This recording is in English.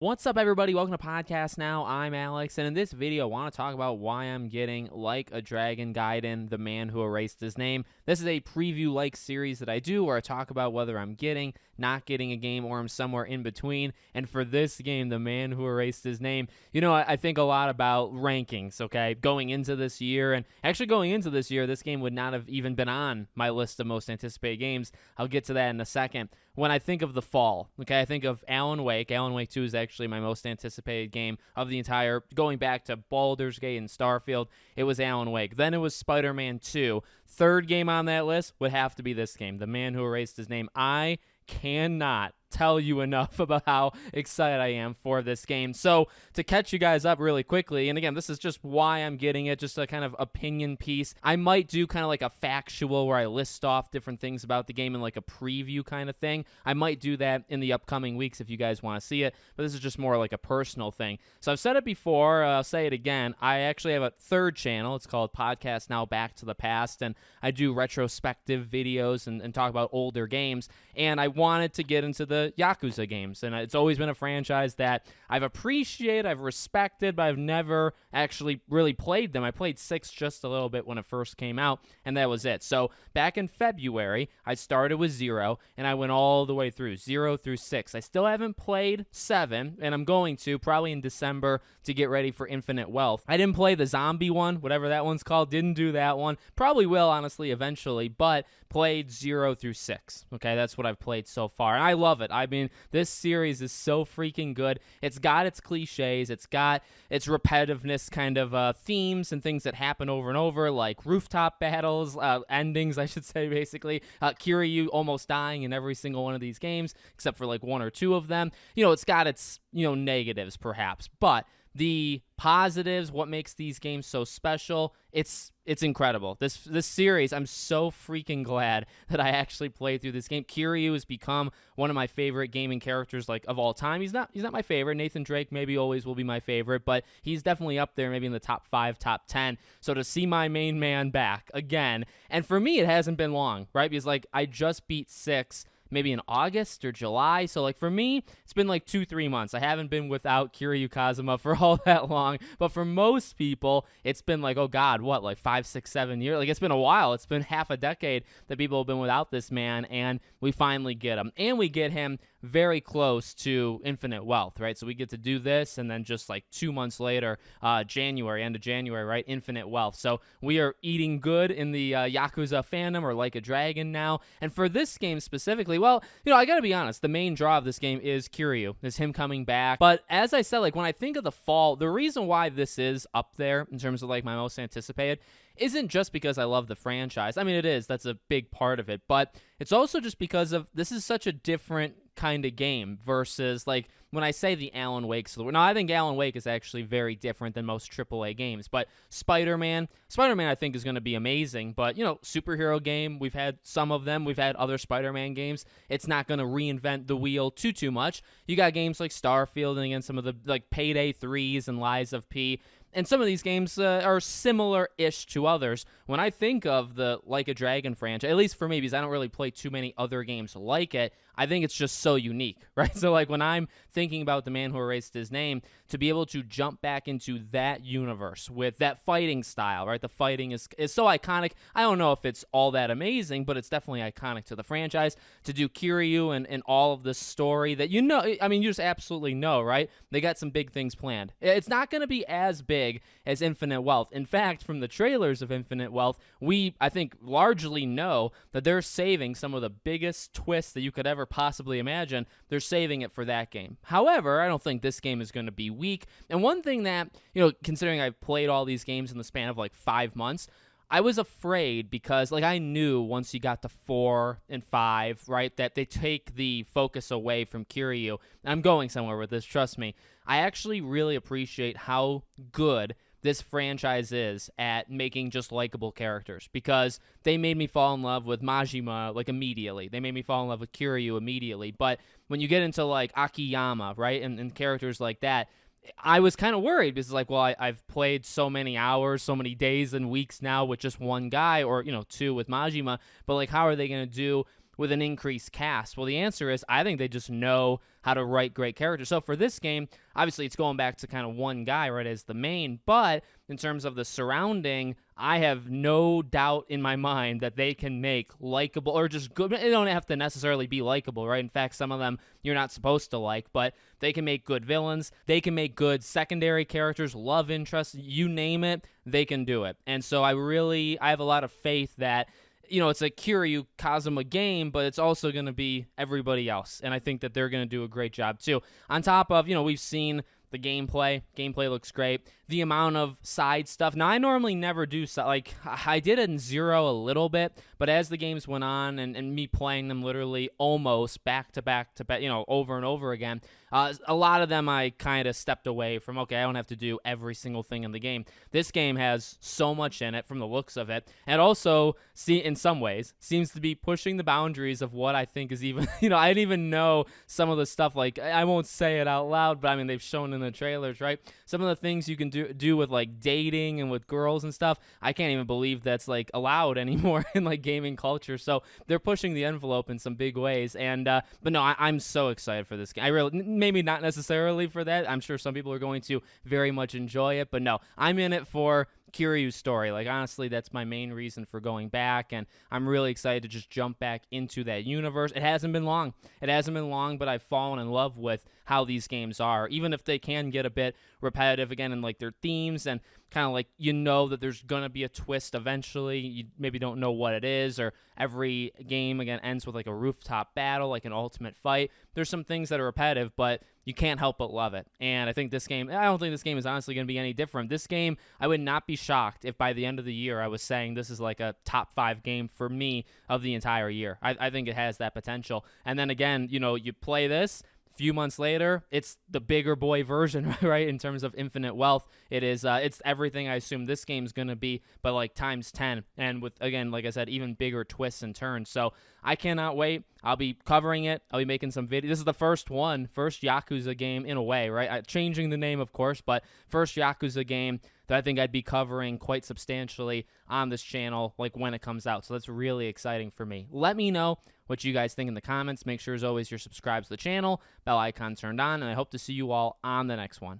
What's up, everybody? Welcome to Podcast Now. I'm Alex, and in this video, I want to talk about why I'm getting Like a Dragon Gaiden, the man who erased his name. This is a preview-like series that I do where I talk about whether I'm getting, not getting a game, or I'm somewhere in between. And for this game, the man who erased his name, I think a lot about rankings, okay? Going into this year, and actually going into this year, this game would not have even been on my list of most anticipated games. I'll get to that in a second. When I think of the fall, okay, I think of Alan Wake. Alan Wake 2 is actually my most anticipated game of the entire, going back to Baldur's Gate and Starfield, it was Alan Wake. Then it was Spider-Man 2. Third game on that list would have to be this game, The Man Who Erased His Name. I cannot tell you enough about how excited I am for this game. So to catch you guys up really quickly, and again, this is just why I'm getting it, just a kind of opinion piece. I might do kind of like a factual where I list off different things about the game in like a preview kind of thing. I might do that in the upcoming weeks if you guys want to see it, but this is just more like a personal thing. So I've said it before, I'll say it again. I actually have a third channel. It's called Podcast Now Back to the Past, and I do retrospective videos and talk about older games, and I wanted to get into the Yakuza games, and it's always been a franchise that I've appreciated, I've respected, but I've never actually really played them. I played 6 just a little bit when it first came out, and that was it. So back in February, I started with 0, and I went all the way through 0 through 6. I still haven't played 7, and I'm going to probably in December to get ready for Infinite Wealth. I didn't play the zombie one, whatever that one's called, didn't do that one. Probably will, honestly, eventually, but played 0 through 6. Okay, that's what I've played so far, and I love it. I mean, this series is so freaking good. It's got its cliches, it's got its repetitiveness kind of themes and things that happen over and over, like rooftop battles, endings, I should say, basically. Kiryu almost dying in every single one of these games, except for like 1 or 2 of them. It's got its, negatives, perhaps, but the positives, what makes these games so special, it's incredible. This series, I'm so freaking glad that I actually played through this game. Kiryu has become one of my favorite gaming characters like of all time. He's not my favorite. Nathan Drake maybe always will be my favorite, but he's definitely up there, maybe in the top 5, top 10. So to see my main man back again, and for me it hasn't been long, right? Because like I just beat 6 maybe in August or July. So like for me, it's been like 2-3 months. I haven't been without Kiryu Kazuma for all that long. But for most people, it's been like, oh God, what, like 5, 6, 7 years? Like it's been a while. It's been half a decade that people have been without this man, and we finally get him. And we get him very close to Infinite Wealth, right? So we get to do this, and then just like 2 months later, end of January, right? Infinite Wealth. So we are eating good in the Yakuza fandom, or Like a Dragon now. And for this game specifically, well, I gotta be honest, the main draw of this game is Kiryu, is him coming back. But as I said, like when I think of the fall, the reason why this is up there in terms of like my most anticipated isn't just because I love the franchise. I mean, it is. That's a big part of it. But it's also just because of this is such a different kind of game versus like when I say the Alan Wake. Now, I think Alan Wake is actually very different than most AAA games, but Spider-Man I think is going to be amazing, but superhero game, we've had some of them, we've had other Spider-Man games. It's not going to reinvent the wheel too much. You got games like Starfield, and again, some of the like Payday 3s and Lies of P. And some of these games are similar-ish to others. When I think of the Like a Dragon franchise, at least for me, because I don't really play too many other games like it, I think it's just so unique, right? So like when I'm thinking about The Man Who Erased His Name, to be able to jump back into that universe with that fighting style, right? The fighting is so iconic. I don't know if it's all that amazing, but it's definitely iconic to the franchise. To do Kiryu and all of this story that you just absolutely know, right? They got some big things planned. It's not going to be as big as Infinite Wealth. In fact, from the trailers of Infinite Wealth, we, I think, largely know that they're saving some of the biggest twists that you could ever possibly imagine. They're saving it for that game. However, I don't think this game is going to be weak. And one thing that, considering I've played all these games in the span of like 5 months, I was afraid because, like, I knew once you got to 4 and 5, right, that they take the focus away from Kiryu. And I'm going somewhere with this, trust me. I actually really appreciate how good this franchise is at making just likable characters, because they made me fall in love with Majima like immediately. They made me fall in love with Kiryu immediately. But when you get into like Akiyama, right, and characters like that, I was kind of worried because, like, well, I've played so many hours, so many days and weeks now with just one guy, or 2 with Majima, but like, how are they going to do with an increased cast? Well, the answer is I think they just know how to write great characters. So for this game, obviously it's going back to kind of one guy, right, as the main, but in terms of the surrounding, I have no doubt in my mind that they can make likable or just good. They don't have to necessarily be likable, right? In fact, some of them you're not supposed to like, but they can make good villains. They can make good secondary characters, love interests, you name it, they can do it. And so I have a lot of faith that, you know, it's a Kiryu Kazuma game, but it's also going to be everybody else. And I think that they're going to do a great job too. On top of, you know, we've seen the gameplay. Gameplay looks great. The amount of side stuff. Now, I normally never do, like, I did it in Zero a little bit, but as the games went on and me playing them literally almost back to back, you know, over and over again, a lot of them I kind of stepped away from. Okay, I don't have to do every single thing in the game. This game has so much in it from the looks of it, and also, in some ways, seems to be pushing the boundaries of what I think is even, you know, I didn't even know some of the stuff, like, I won't say it out loud, but I mean, they've shown in the trailers, right? Some of the things you can do with, like, dating and with girls and stuff, I can't even believe that's, like, allowed anymore in, like, gaming culture. So they're pushing the envelope in some big ways. And but no, I'm so excited for this game. I really, maybe not necessarily for that. I'm sure some people are going to very much enjoy it, but no, I'm in it for Kiryu's story. Like, honestly, that's my main reason for going back, and I'm really excited to just jump back into that universe. It hasn't been long, but I've fallen in love with how these games are, even if they can get a bit repetitive again in, like, their themes, and kind of like, you know that there's gonna be a twist eventually. You maybe don't know what it is, or every game again ends with, like, a rooftop battle, like an ultimate fight. There's some things that are repetitive, but you can't help but love it. And I don't think this game is honestly going to be any different. This game, I would not be shocked if by the end of the year I was saying this is like a top 5 game for me of the entire year. I think it has that potential. And then again, you know, you play this, few months later, it's the bigger boy version, right? In terms of Infinite Wealth, it's everything I assume this game's gonna be, but like times 10, and with, again, like I said, even bigger twists and turns. So I cannot wait. I'll be covering it. I'll be making some videos. This is the first Yakuza game in a way, right? Changing the name, of course, but first Yakuza game that I think I'd be covering quite substantially on this channel, like when it comes out. So that's really exciting for me. Let me know what you guys think in the comments. Make sure, as always, you're subscribed to the channel, bell icon turned on, and I hope to see you all on the next one.